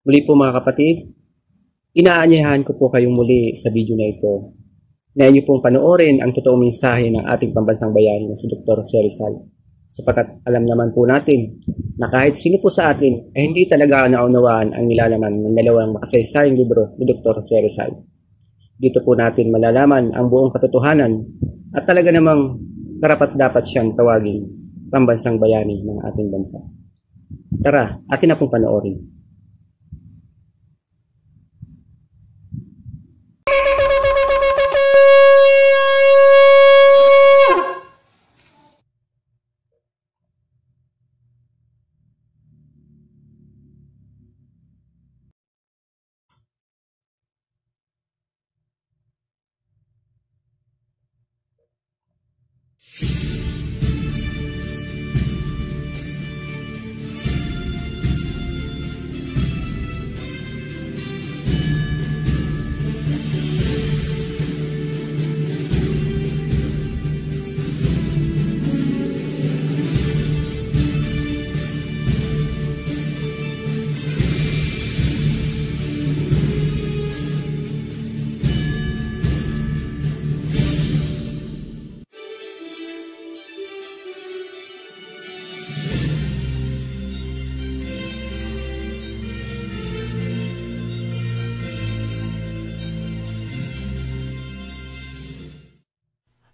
Muli po mga kapatid, inaanyayahan ko po kayong muli sa video na ito na inyo pong panoorin ang totoong mensahe ng ating pambansang bayani na si Dr. Jose Rizal. Sapagkat alam naman po natin na kahit sino po sa atin ay hindi talaga naunawaan ang nilalaman ng dalawang makasaysayang libro ni Dr. Jose Rizal. Dito po natin malalaman ang buong katotohanan at talaga namang karapat-dapat siyang tawagin pambansang bayani ng ating bansa. Tara, atin na pong panoorin.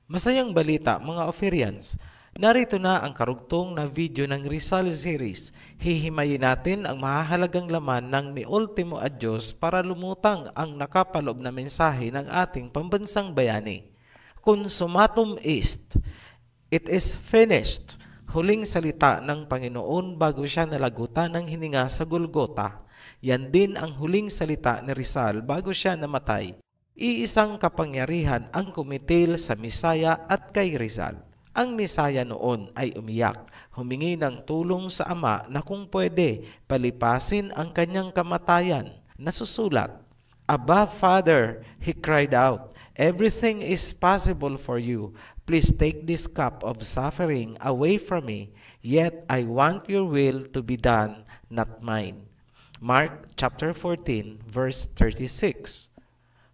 Masayang balita mga Oferians, narito na ang karugtong na video ng Rizal series. Hihimayin natin ang mahahalagang laman ng Mi Ultimo Adios para lumutang ang nakapaloob na mensahe ng ating pambansang bayani. Consumatum est, it is finished, huling salita ng Panginoon bago siya nalagutan ng hininga sa Golgota. Yan din ang huling salita ni Rizal bago siya namatay. Iisang kapangyarihan ang kumitil sa Misaya at kay Rizal. Ang Misaya noon ay umiyak, humingi ng tulong sa Ama na kung pwede palipasin ang kanyang kamatayan. Nasusulat, "Abba, Father," he cried out, "everything is possible for you. Please take this cup of suffering away from me, yet I want your will to be done, not mine." Mark chapter 14, verse 36.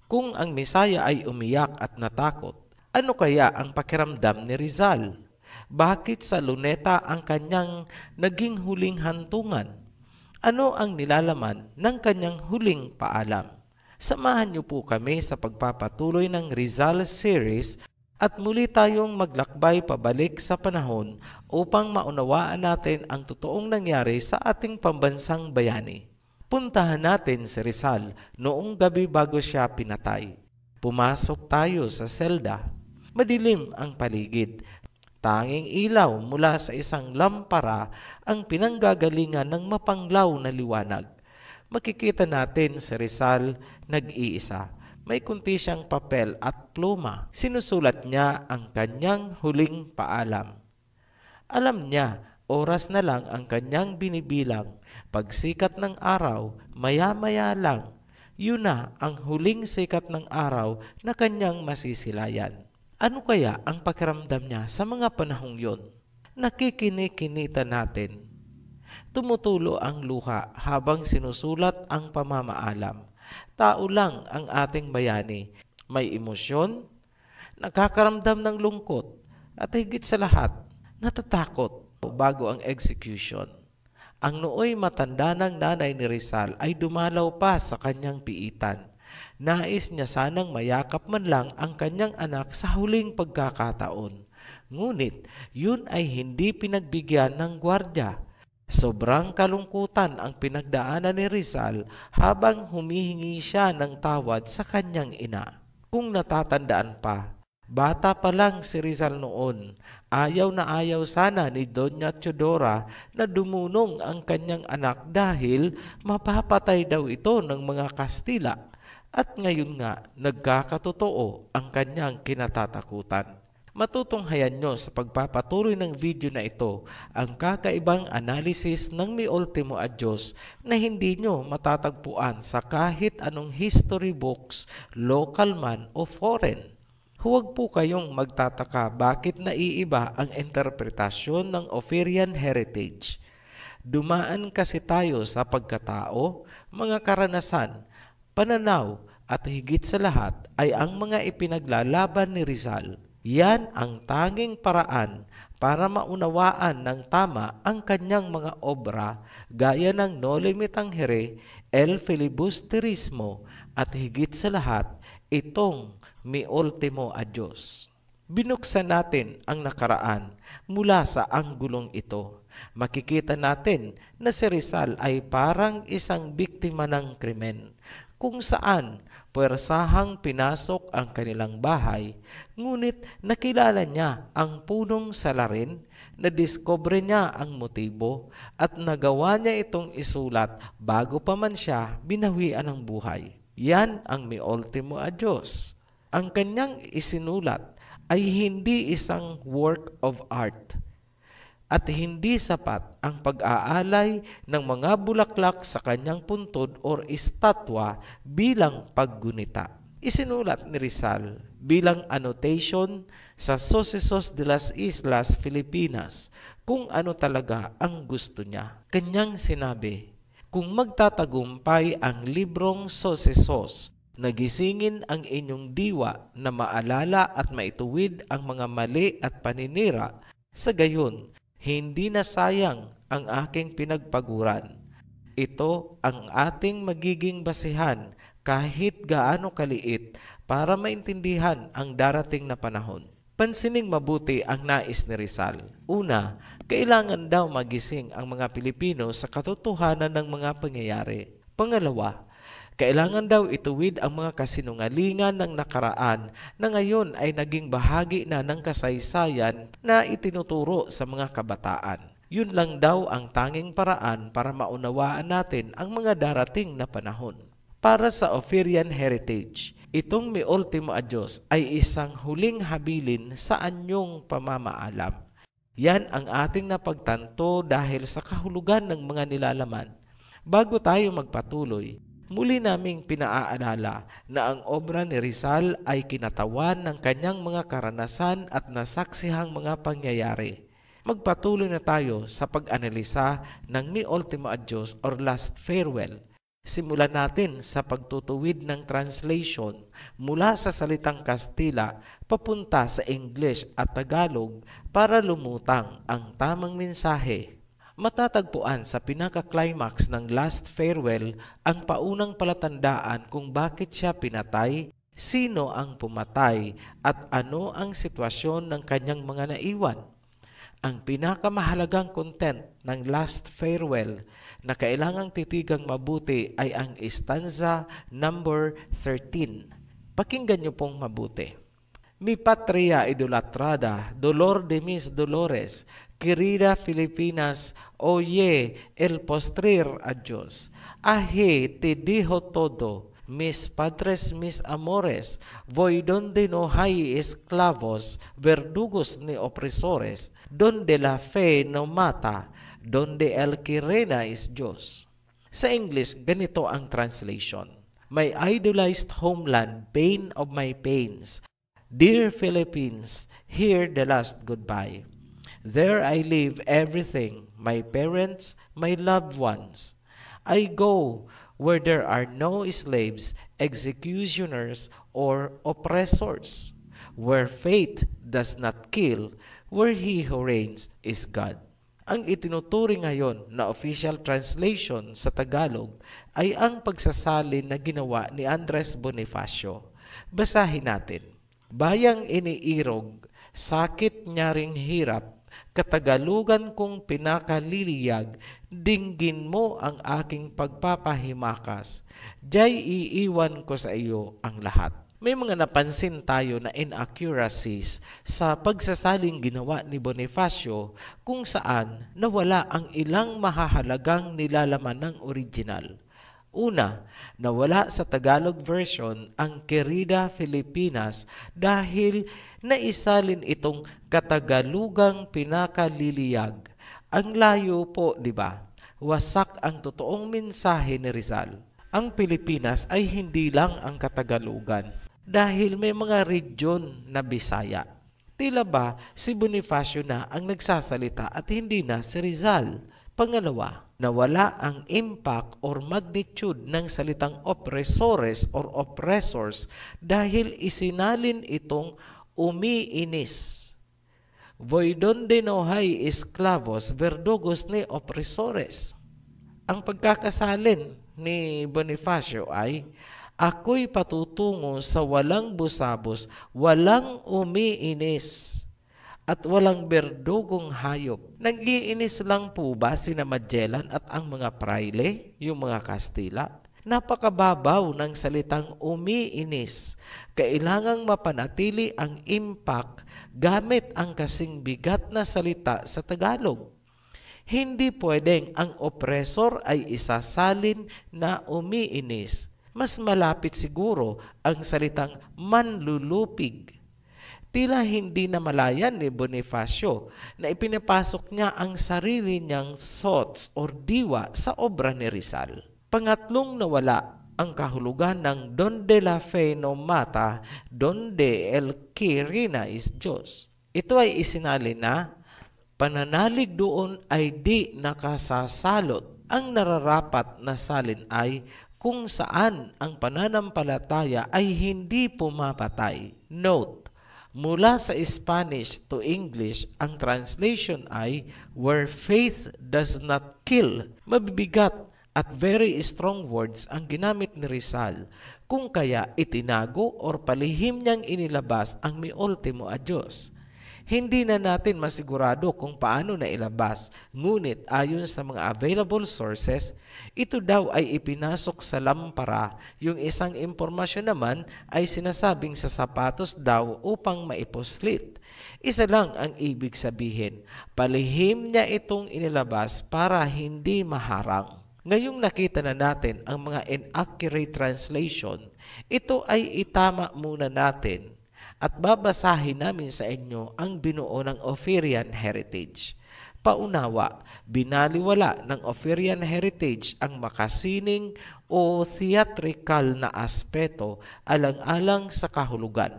Kung ang Misaya ay umiyak at natakot, ano kaya ang pakiramdam ni Rizal? Bakit sa luneta ang kanyang naging huling hantungan? Ano ang nilalaman ng kanyang huling paalam? Samahan niyo po kami sa pagpapatuloy ng Rizal series at muli tayong maglakbay pabalik sa panahon upang maunawaan natin ang totoong nangyari sa ating pambansang bayani. Puntahan natin si Rizal noong gabi bago siya pinatay. Pumasok tayo sa selda. Madilim ang paligid. Tanging ilaw mula sa isang lampara ang pinanggagalingan ng mapanglaw na liwanag. Makikita natin si Rizal nag-iisa. May kunti siyang papel at pluma. Sinusulat niya ang kanyang huling paalam. Alam niya, oras na lang ang kanyang binibilang. Pagsikat ng araw, maya-maya lang, yun na ang huling sikat ng araw na kanyang masisilayan. Ano kaya ang pakiramdam niya sa mga panahong yon? Nakikinikinita natin. Tumutulo ang luha habang sinusulat ang pamamaalam. Tao lang ang ating bayani. May emosyon, nakakaramdam ng lungkot, at higit sa lahat, natatakot bago ang execution. Ang nooy matanda ng nanay ni Rizal ay dumalaw pa sa kanyang piitan. Nais niya sanang mayakap man lang ang kanyang anak sa huling pagkakataon. Ngunit yun ay hindi pinagbigyan ng gwardya. Sobrang kalungkutan ang pinagdaanan ni Rizal habang humihingi siya ng tawad sa kanyang ina. Kung natatandaan pa, bata pa lang si Rizal noon, ayaw na ayaw sana ni Doña Teodora na dumunong ang kanyang anak dahil mapapatay daw ito ng mga Kastila. At ngayon nga, nagkakatotoo ang kanyang kinatatakutan. Matutunghayan nyo sa pagpapatuloy ng video na ito ang kakaibang analysis ng Mi Ultimo Adios na hindi nyo matatagpuan sa kahit anong history books, local man o foreign. Huwag po kayong magtataka bakit naiiba ang interpretasyon ng Oferian heritage. Dumaan kasi tayo sa pagkatao, mga karanasan, pananaw at higit sa lahat ay ang mga ipinaglalaban ni Rizal. Yan ang tanging paraan para maunawaan ng tama ang kanyang mga obra gaya ng Noli Me Tangere, El Filibusterismo at higit sa lahat itong Mi Ultimo Adios. Binuksan natin ang nakaraan mula sa anggulong ito. Makikita natin na si Rizal ay parang isang biktima ng krimen, kung saan puwersahang pinasok ang kanilang bahay, ngunit nakilala niya ang punong salarin, nadiskubre niya ang motibo, at nagawa niya itong isulat bago pa man siya binawian ng buhay. Yan ang Mi Ultimo Adios. Ang kanyang isinulat ay hindi isang work of art at hindi sapat ang pag-aalay ng mga bulaklak sa kanyang puntod o estatwa bilang paggunita. Isinulat ni Rizal bilang annotation sa Sucesos de las Islas Filipinas kung ano talaga ang gusto niya. Kanyang sinabi, kung magtatagumpay ang librong Sucesos, nagisingin ang inyong diwa na maalala at maituwid ang mga mali at paninira, sa gayon, hindi na sayang ang aking pinagpaguran. Ito ang ating magiging basihan kahit gaano kaliit para maintindihan ang darating na panahon. Pansining mabuti ang nais ni Rizal. Una, kailangan daw magising ang mga Pilipino sa katotohanan ng mga pangyayari. Pangalawa, kailangan daw ituwid ang mga kasinungalingan ng nakaraan na ngayon ay naging bahagi na ng kasaysayan na itinuturo sa mga kabataan. Yun lang daw ang tanging paraan para maunawaan natin ang mga darating na panahon. Para sa Ophirian Heritage, itong Mi Ultimo Adios ay isang huling habilin sa anyong pamamaalam. Yan ang ating napagtanto dahil sa kahulugan ng mga nilalaman. Bago tayo magpatuloy, muli naming pinaaalala na ang obra ni Rizal ay kinatawan ng kanyang mga karanasan at nasaksihang mga pangyayari. Magpatuloy na tayo sa pag-analisa ng Mi Ultimo Adios or Last Farewell. Simulan natin sa pagtutuwid ng translation mula sa salitang Kastila papunta sa English at Tagalog para lumutang ang tamang mensahe. Matatagpuan sa pinaka-climax ng Last Farewell ang paunang palatandaan kung bakit siya pinatay, sino ang pumatay, at ano ang sitwasyon ng kanyang mga naiwan. Ang pinakamahalagang content ng Last Farewell na kailangang titigang mabuti ay ang stanza number 13. Pakinggan niyo pong mabuti. Mi patria idolatrada, dolor de mis dolores, querida Filipinas, oye el postrer adios. Ahe te dijo todo, mis padres, mis amores, voy donde no hay esclavos, verdugos ni opresores, donde la fe no mata, donde el que reina es Diyos. Sa English, ganito ang translation. My idolized homeland, pain of my pains, dear Philippines, hear the last goodbye. There I leave everything, my parents, my loved ones. I go where there are no slaves, executioners, or oppressors, where fate does not kill, where he who reigns is God. Ang itinuturing ngayon na official translation sa Tagalog ay ang pagsasalin na ginawa ni Andres Bonifacio. Basahin natin. Bayang iniirog, sakit nyaring hirap, katagalugan kong pinakaliliyag, dinggin mo ang aking pagpapahimakas. Diya'y iiwan ko sa iyo ang lahat. May mga napansin tayo na inaccuracies sa pagsasaling ginawa ni Bonifacio kung saan nawala ang ilang mahahalagang nilalaman ng original. Una, nawala sa Tagalog version ang Querida Filipinas dahil naisalin itong katagalugang pinakaliliyag. Ang layo po, di ba? Wasak ang totoong mensahe ni Rizal. Ang Pilipinas ay hindi lang ang katagalugan dahil may mga region na Bisaya. Tila ba si Bonifacio na ang nagsasalita at hindi na si Rizal? Pangalawa, nawala ang impact or magnitude ng salitang opresores or oppressors dahil isinalin itong umiinis. Voy donde no hay esclavos, verdugos ni oppresores. Ang pagkakasalin ni Bonifacio ay, ako'y patutungo sa walang busabos, walang umiinis, at walang berdugong hayop. Nag-iinis lang po ba sina Magellan at ang mga praile, yung mga Kastila? Napakababaw ng salitang umiinis. Kailangang mapanatili ang impact gamit ang kasing bigat na salita sa Tagalog. Hindi pwedeng ang oppressor ay isasalin na umiinis. Mas malapit siguro ang salitang manlulupig. Tila hindi na malayan ni Bonifacio na ipinapasok niya ang sarili niyang thoughts or diwa sa obra ni Rizal. Pangatlong, nawala ang kahulugan ng donde la fe no mata, donde el que reina is Diyos. Ito ay isinali na pananalig doon ay di nakasasalot. Ang nararapat na salin ay kung saan ang pananampalataya ay hindi pumapatay. Note, mula sa Spanish to English, ang translation ay where faith does not kill. Mabibigat at very strong words ang ginamit ni Rizal, kung kaya itinago or palihim niyang inilabas ang mi ultimo a Diyos. Hindi na natin masigurado kung paano na ilabas, ngunit ayon sa mga available sources, ito daw ay ipinasok sa lampara, yung isang impormasyon naman ay sinasabing sa sapatos daw upang maipuslit. Isa lang ang ibig sabihin, palihim niya itong inilabas para hindi maharang. Ngayong nakita na natin ang mga inaccurate translation, ito ay itama muna natin at babasahin namin sa inyo ang binuo ng Ophirian Heritage. Paunawa, binaliwala ng Ophirian Heritage ang makasining o theatrical na aspeto alang-alang sa kahulugan.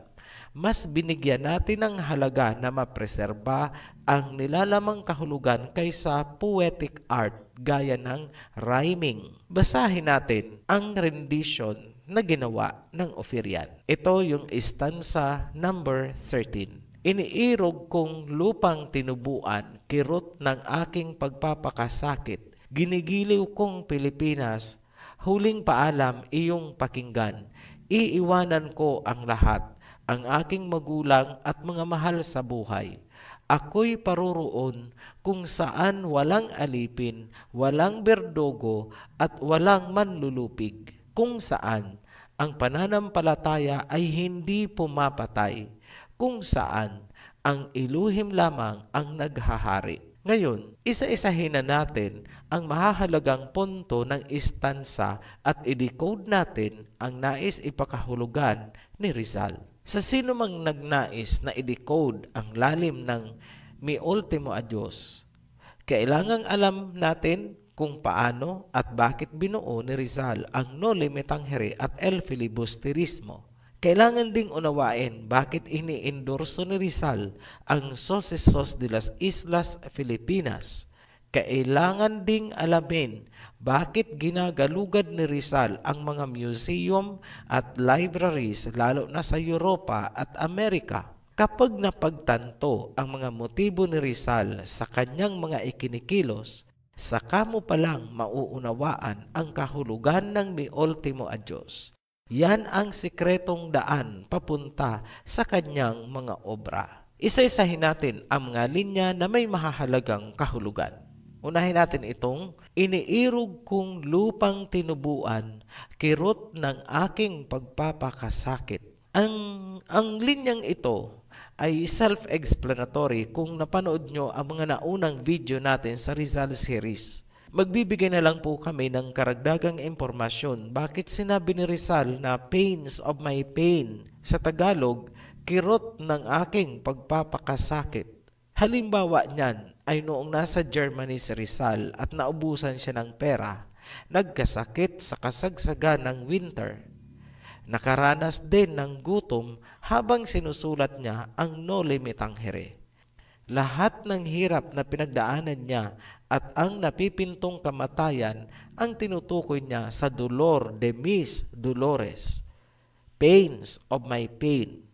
Mas binigyan natin ng halaga na mapreserba ang nilalamang kahulugan kaysa poetic art gaya ng rhyming. Basahin natin ang rendition na ginawa ng Ophirian. Ito yung stanza number 13. Iniirog kong lupang tinubuan, kirot ng aking pagpapakasakit. Ginigiliw kong Pilipinas, huling paalam iyong pakinggan. Iiwanan ko ang lahat, ang aking magulang at mga mahal sa buhay. Ako'y paroroon kung saan walang alipin, walang berdogo at walang manlulupig. Kung saan ang pananampalataya ay hindi pumapatay, kung saan ang iluhim lamang ang naghahari. Ngayon, isa-isahin na natin ang mahahalagang punto ng istansa at i-decode natin ang nais ipakahulugan ni Rizal. Sa sino mang nagnais na i-decode ang lalim ng mi ultimo a Diyos, kailangang alam natin kung paano at bakit binuo ni Rizal ang noli me tangere at el filibusterismo. Kailangan ding unawain bakit ini-endorso ni Rizal ang Sucesos de las Islas Filipinas. Kailangan ding alamin bakit ginagalugad ni Rizal ang mga museum at libraries lalo na sa Europa at Amerika. Kapag napagtanto ang mga motibo ni Rizal sa kanyang mga ikinikilos, saka mo palang mauunawaan ang kahulugan ng mi ultimo a Diyos. Yan ang sikretong daan papunta sa kanyang mga obra. Isa-isahin natin ang mga linya na may mahahalagang kahulugan. Unahin natin itong, iniirog kong lupang tinubuan, kirot ng aking pagpapakasakit. Ang linyang ito ay self-explanatory kung napanood nyo ang mga naunang video natin sa Rizal series. Magbibigay na lang po kami ng karagdagang impormasyon bakit sinabi ni Rizal na pains of my pain. Sa Tagalog, kirot ng aking pagpapakasakit. Halimbawa niyan ay noong nasa Germany si Rizal at naubusan siya ng pera, nagkasakit sa kasagsagan ng winter. Nakaranas din ng gutom habang sinusulat niya ang Noli Me Tangere. Lahat ng hirap na pinagdaanan niya at ang napipintong kamatayan ang tinutukoy niya sa dolor de mis dolores, pains of my pain,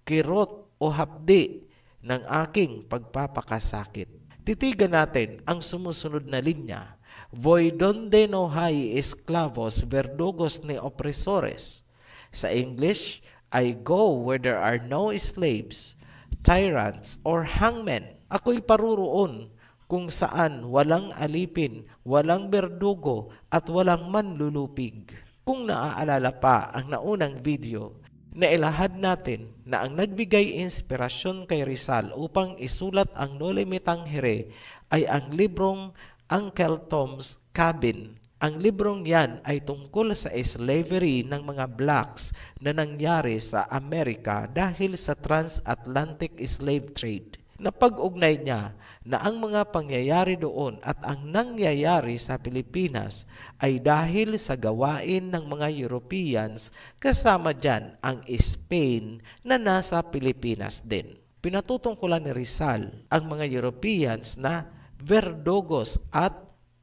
kirot o hapdi ng aking pagpapakasakit. Titigan natin ang sumusunod na linya. Voy donde no hay esclavos, verdugos ni opresores. Sa English, I go where there are no slaves, tyrants, or hangmen. Ako'y paruroon kung saan walang alipin, walang berdugo, at walang manlulupig. Kung naaalala pa ang naunang video, nailahad natin na ang nagbigay inspirasyon kay Rizal upang isulat ang Noli Me Tangere ay ang librong Uncle Tom's Cabin. Ang librong yan ay tungkol sa slavery ng mga blacks na nangyari sa Amerika dahil sa transatlantic slave trade. Napag-ugnay niya na ang mga pangyayari doon at ang nangyayari sa Pilipinas ay dahil sa gawain ng mga Europeans, kasama dyan ang Spain na nasa Pilipinas din. Pinatutungkulan ni Rizal ang mga Europeans na verdugos at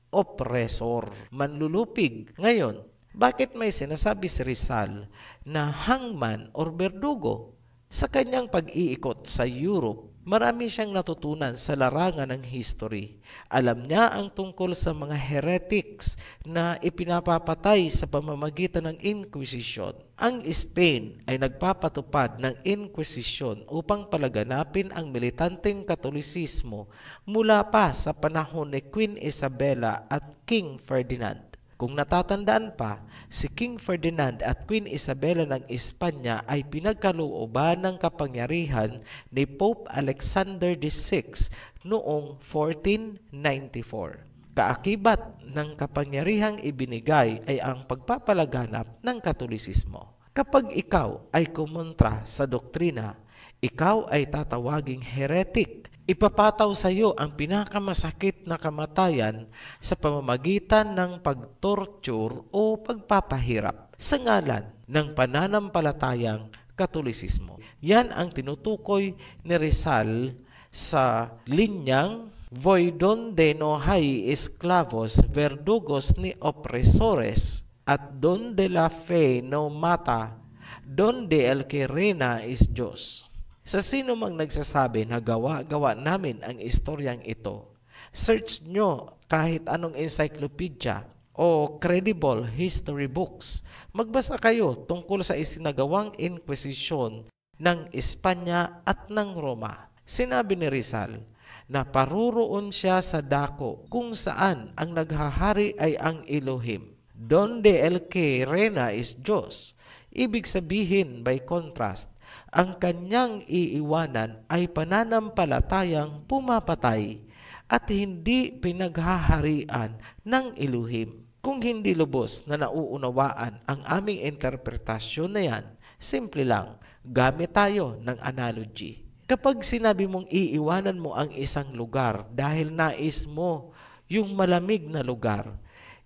oppressor, manlulupig. Ngayon, bakit may sinasabi si Rizal na hangman or berdugo? Sa kanyang pag-iikot sa Europe, marami siyang natutunan sa larangan ng history. Alam niya ang tungkol sa mga heretics na ipinapapatay sa pamamagitan ng Inquisition. Ang Spain ay nagpapatupad ng Inquisition upang palaganapin ang militanteng Katolisismo mula pa sa panahon ni Queen Isabella at King Ferdinand. Kung natatandaan pa, si King Ferdinand at Queen Isabella ng Espanya ay pinagkalooban ng kapangyarihan ni Pope Alexander VI noong 1494. Kaakibat ng kapangyarihang ibinigay ay ang pagpapalaganap ng Katolisismo. Kapag ikaw ay kumontra sa doktrina, ikaw ay tatawaging heretic. Ipapataw sa iyo ang pinakamasakit na kamatayan sa pamamagitan ng pagtorture o pagpapahirap sa ngalan ng pananampalatayang Katolisismo. Yan ang tinutukoy ni Rizal sa linyang Voy donde no hay esclavos, verdugos ni opresores, at donde la fe no mata, donde el que reina es Diyos. Sa sino mang nagsasabi na gawa-gawa namin ang istoryang ito, search nyo kahit anong encyclopedia o credible history books. Magbasa kayo tungkol sa isinagawang Inquisition ng Espanya at ng Roma. Sinabi ni Rizal na paruroon siya sa dako kung saan ang naghahari ay ang Elohim. Donde el que reina is Diyos. Ibig sabihin, by contrast, ang kanyang iiwanan ay pananampalatayang pumapatay at hindi pinaghaharian ng Elohim. Kung hindi lubos na nauunawaan ang aming interpretasyon na yan, simple lang, gamit tayo ng analogy. Kapag sinabi mong iiwanan mo ang isang lugar dahil nais mo yung malamig na lugar,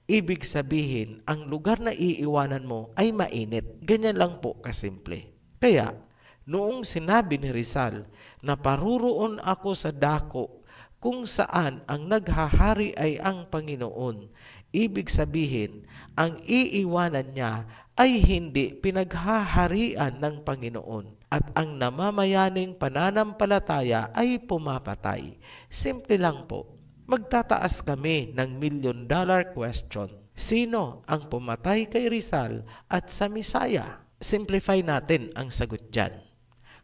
ibig sabihin, ang lugar na iiwanan mo ay mainit. Ganyan lang po kasimple. Kaya, noong sinabi ni Rizal na paruroon ako sa dako kung saan ang naghahari ay ang Panginoon, ibig sabihin, ang iiwanan niya ay hindi pinaghaharian ng Panginoon at ang namamayaning pananampalataya ay pumapatay. Simple lang po. Magtataas kami ng $1 million question. Sino ang pumatay kay Rizal at sa Misaya? Simplify natin ang sagot dyan.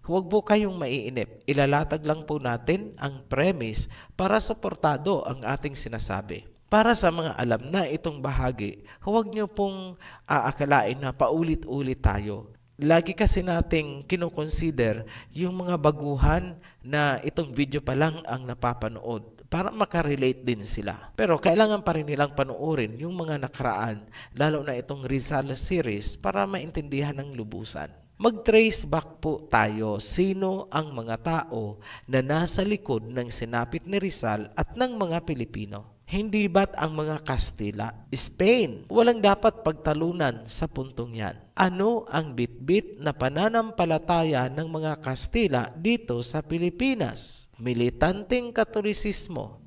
Huwag po kayong maiinip. Ilalatag lang po natin ang premise para suportado ang ating sinasabi. Para sa mga alam na itong bahagi, huwag nyo pong aakalain na paulit-ulit tayo. Lagi kasi nating kinoconsider yung mga baguhan na itong video pa lang ang napapanood para makarelate din sila. Pero kailangan pa rin nilang panoorin yung mga nakaraan, lalo na itong Rizal series para maintindihan ng lubusan. Mag-trace back po tayo sino ang mga tao na nasa likod ng sinapit ni Rizal at ng mga Pilipino. Hindi ba't ang mga Kastila, Spain, walang dapat pagtalunan sa puntong yan? Ano ang bitbit na pananampalataya ng mga Kastila dito sa Pilipinas? Militanteng Katolisismo.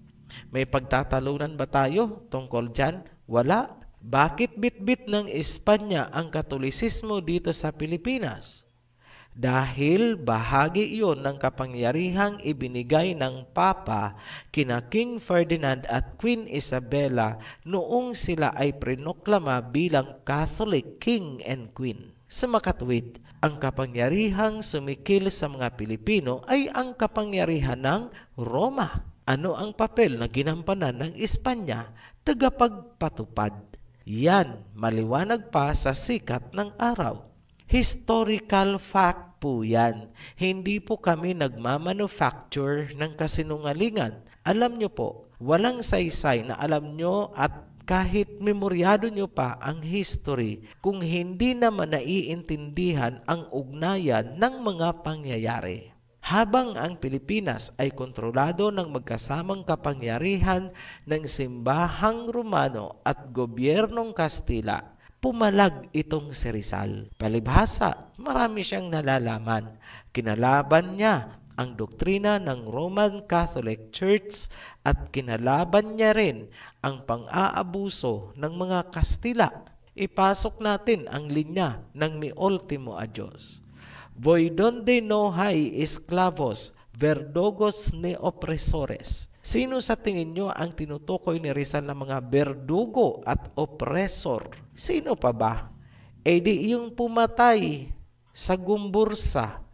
May pagtatalunan ba tayo tungkol dyan? Wala. Bakit bitbit ng Espanya ang Katolisismo dito sa Pilipinas? Dahil bahagi iyon ng kapangyarihang ibinigay ng Papa kina King Ferdinand at Queen Isabella noong sila ay prinoklama bilang Catholic King and Queen. Sa makatwid, ang kapangyarihang sumikil sa mga Pilipino ay ang kapangyarihan ng Roma. Ano ang papel na ginampanan ng Espanya? Tagapagpatupad. Yan, maliwanag pa sa sikat ng araw. Historical fact po yan. Hindi po kami nagmamanufacture ng kasinungalingan. Alam nyo po, walang saysay na alam nyo at kahit memoryado nyo pa ang history kung hindi naman naiintindihan ang ugnayan ng mga pangyayari. Habang ang Pilipinas ay kontrolado ng magkasamang kapangyarihan ng Simbahang Romano at Gobyernong Kastila, pumalag itong si Rizal. Palibhasa, marami siyang nalalaman. Kinalaban niya ang doktrina ng Roman Catholic Church at kinalaban niya rin ang pang-aabuso ng mga Kastila. Ipasok natin ang linya ng Mi Ultimo Adios. Voi donde no hay esclavos, verdugos ni opresores. Sino sa tingin nyo ang tinutukoy ni Rizal na mga berdugo at oppressor? Sino pa ba? E di yung pumatay sa Gumbursa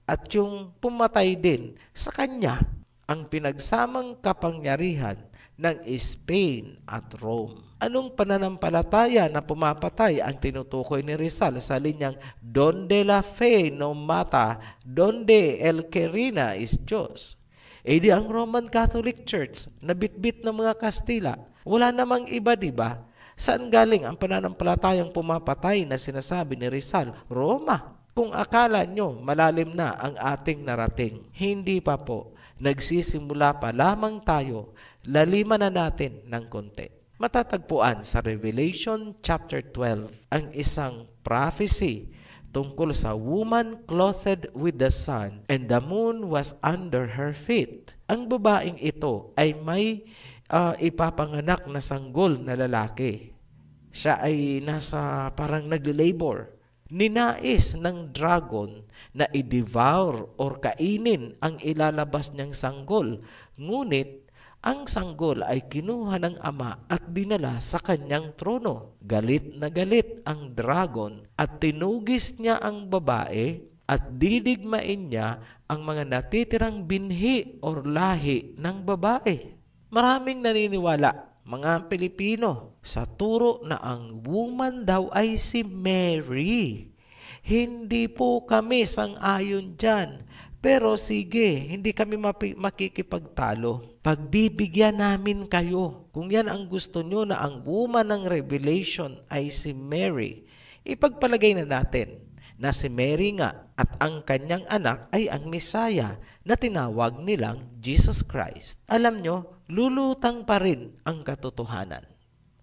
at yung pumatay din sa kanya, ang pinagsamang kapangyarihan ng Spain at Rome. Anong pananampalataya na pumapatay ang tinutukoy ni Rizal sa linyang donde la fe no mata, donde el que reina is Diyos? E di ang Roman Catholic Church na bitbit ng mga Kastila, wala namang iba, diba? Saan galing ang pananampalatayang pumapatay na sinasabi ni Rizal? Roma. Kung akala nyo malalim na ang ating narating, hindi pa po. Nagsisimula pa lamang tayo, laliman na natin ng konti. Matatagpuan sa Revelation chapter 12 ang isang prophecy tungkol sa woman clothed with the sun and the moon was under her feet. Ang babaeng ito ay may ipapanganak na sanggol na lalaki. Siya ay nasa parang nagle-labor. Ninais ng dragon na i-devour or kainin ang ilalabas niyang sanggol. Ngunit ang sanggol ay kinuha ng ama at dinala sa kanyang trono. Galit na galit ang dragon at tinugis niya ang babae at didigmain niya ang mga natitirang binhi or lahi ng babae. Maraming naniniwala, mga Pilipino, sa turo na ang woman daw ay si Mary. Hindi po kami sang-ayon dyan. Pero sige, hindi kami makikipagtalo. Pagbibigyan namin kayo. Kung yan ang gusto nyo na ang woman ng Revelation ay si Mary, ipagpalagay na natin na si Mary nga at ang kanyang anak ay ang Messiah na tinawag nilang Jesus Christ. Alam nyo, lulutang pa rin ang katotohanan.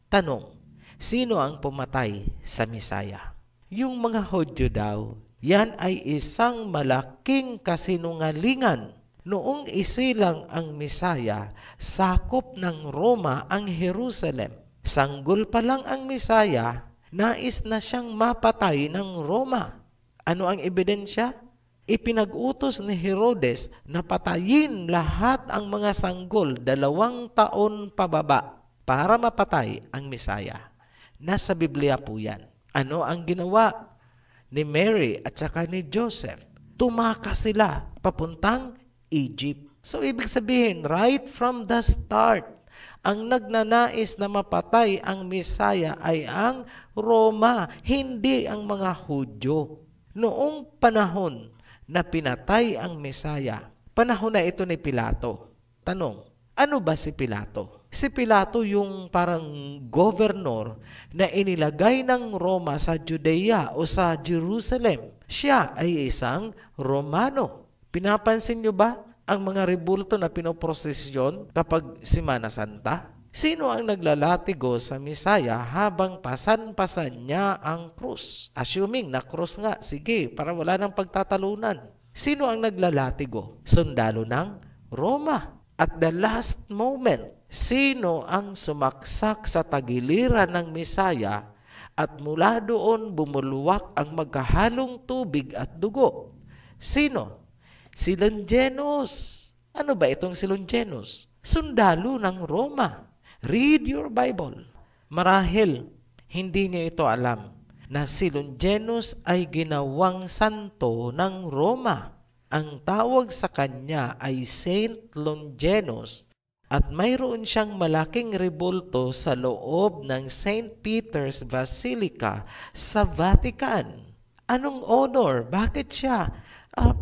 Tanong, sino ang pumatay sa Messiah? Yung mga Hudyo daw. Yan ay isang malaking kasinungalingan. Noong isilang ang Messiah, sakop ng Roma ang Jerusalem. Sanggol pa lang ang Messiah, nais na siyang mapatay ng Roma. Ano ang ebidensya? Ipinag-utos ni Herodes na patayin lahat ang mga sanggol 2 taon pababa para mapatay ang Messiah. Nasa Biblia po yan. Ano ang ginawa ni Mary at saka ni Joseph? Tumakas sila papuntang Egypt. So ibig sabihin, right from the start, ang nagnanais na mapatay ang Messiah ay ang Roma, hindi ang mga Hudyo. Noong panahon na pinatay ang Messiah, panahon na ito ni Pilato. Tanong, ano ba si Pilato? Si Pilato yung parang governor na inilagay ng Roma sa Judea o sa Jerusalem. Siya ay isang Romano. Pinapansin nyo ba ang mga rebulto na pinoprosesyon kapag Semana Santa? Sino ang naglalatigo sa Messiah habang pasan-pasan niya ang krus? Assuming na krus nga, sige, para wala nang pagtatalunan. Sino ang naglalatigo? Sundalo ng Roma. At the last moment, Sino ang sumaksak sa tagiliran ng Mesaya at mula doon bumulwak ang magkahalong tubig at dugo? Sino? Si Longinus. Ano ba itong si Longinus? Sundalo ng Roma. Read your Bible. Marahil, hindi niya ito alam na si Longinus ay ginawang santo ng Roma. Ang tawag sa kanya ay Saint Longinus at mayroon siyang malaking rebulto sa loob ng St. Peter's Basilica sa Vatican. Anong honor? Bakit siya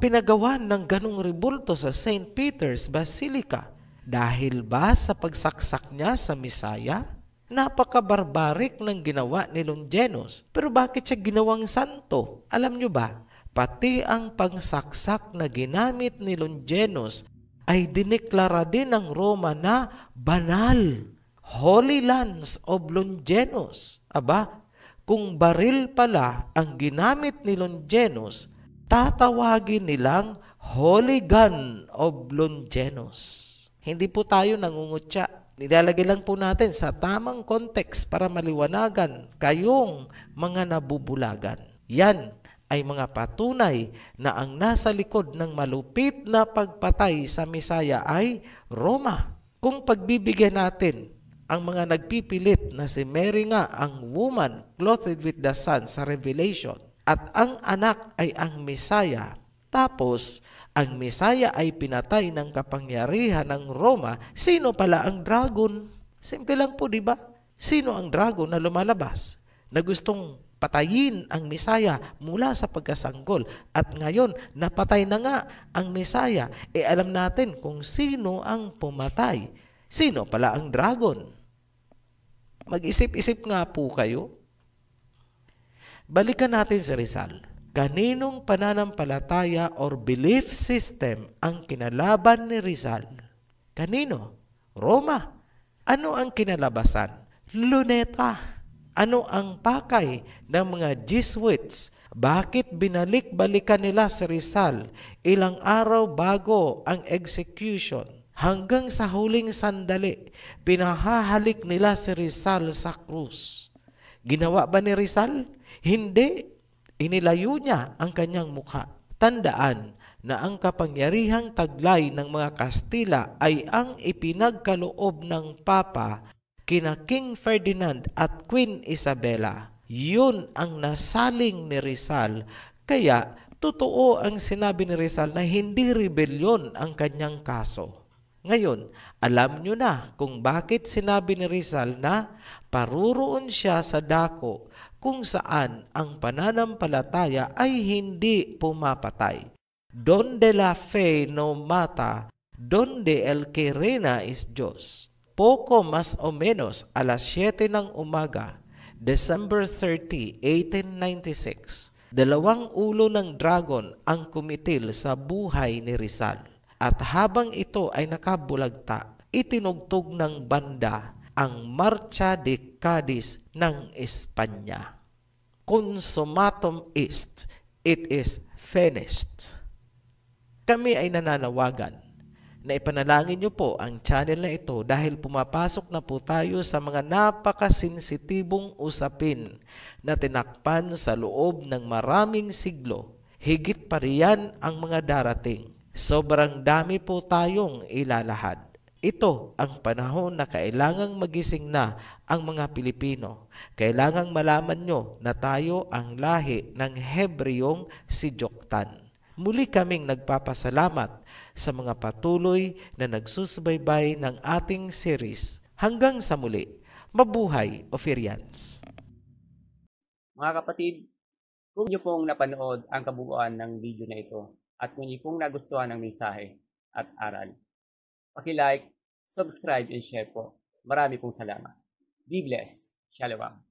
pinagawan ng ganong rebulto sa St. Peter's Basilica? Dahil ba sa pagsaksak niya sa Mesaya? Napaka-barbaric ng ginawa ni Longinus. Pero bakit siya ginawang santo? Alam nyo ba? Pati ang pangsaksak na ginamit ni Longinus ay dineklara din ng Roma na banal. Holy Lands of Longinus. Aba, kung baril pala ang ginamit ni Longinus, tatawagin nilang Holy Gun of Longinus. Hindi po tayo nangungutya. Nilalagay lang po natin sa tamang context para maliwanagan kayong mga nabubulagan. Yan ay mga patunay na ang nasa likod ng malupit na pagpatay sa Mesaya ay Roma. Kung pagbibigyan natin ang mga nagpipilit na si Mary nga ang woman clothed with the sun sa Revelation at ang anak ay ang Mesaya, tapos ang Mesaya ay pinatay ng kapangyarihan ng Roma, sino pala ang dragon? Simple lang po, di ba? Sino ang dragon na lumalabas na gustong patayin ang Mesaya mula sa pagkasanggol? At ngayon, napatay na nga ang Mesaya. Alam natin kung sino ang pumatay. Sino pala ang dragon? Mag-isip-isip nga po kayo. Balikan natin si Rizal. Kaninong pananampalataya or belief system ang kinalaban ni Rizal? Kanino? Roma. Ano ang kinalabasan? Luneta. Ano ang pakay ng mga Jesuits? Bakit binalik-balikan nila si Rizal ilang araw bago ang execution? Hanggang sa huling sandali, pinahahalik nila si Rizal sa krus. Ginawa ba ni Rizal? Hindi. Inilayo niya ang kanyang mukha. Tandaan na ang kapangyarihang taglay ng mga Kastila ay ang ipinagkaloob ng Papa kina King Ferdinand at Queen Isabella. Yun ang nasaling ni Rizal. Kaya totoo ang sinabi ni Rizal na hindi rebelyon ang kanyang kaso. Ngayon, alam nyo na kung bakit sinabi ni Rizal na paruroon siya sa dako kung saan ang pananampalataya ay hindi pumapatay. Donde la fe no mata, donde el que reina es Diyos. Poco más o menos alas 7 ng umaga, December 30, 1896, 2 ulo ng dragon ang kumitil sa buhay ni Rizal. At habang ito ay nakabulagta, itinugtog ng banda ang Marcha de Cadiz ng Espanya. Consummatum est, it is finished. Kami ay nananawagan na ipanalangin niyo po ang channel na ito dahil pumapasok na po tayo sa mga napakasensitibong usapin na tinakpan sa loob ng maraming siglo. Higit pa riyan ang mga darating. Sobrang dami po tayong ilalahad. Ito ang panahon na kailangang magising na ang mga Pilipino. Kailangang malaman nyo na tayo ang lahi ng Hebreyong si Joktan. Muli kaming nagpapasalamat sa mga patuloy na nagsusubaybay ng ating series. Hanggang sa muli, mabuhay Ophirians! Mga kapatid, kung niyo pong napanood ang kabuuan ng video na ito at kung niyo pong nagustuhan ang mensahe at aral, paki-like, subscribe, and share po. Marami pong salamat. Be blessed. Shalom.